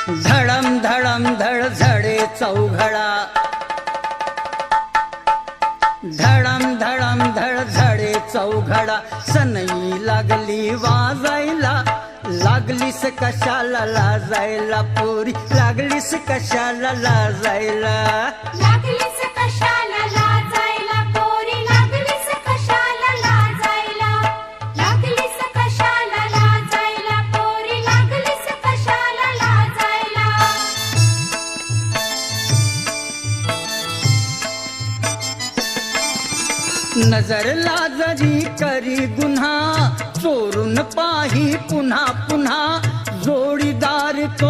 धडम धडम धड झडे चौघडा, धडम धडम धड झडे चौघडा. सनई लागली वाजायला, लागलीस कशाला लाजायला पोरी, लागलीस कशाला लाजायला. लागलीस कशाला लाजायला पोरी, लागलीस कशाला लाजायला. लागलीस कशाला लाजायला पोरी, लागलीस कशाला लाजायला. नजर लाजरी करी गुन्हा, चोरून पाही पुन्हा पुन्हा. जोडीदार तो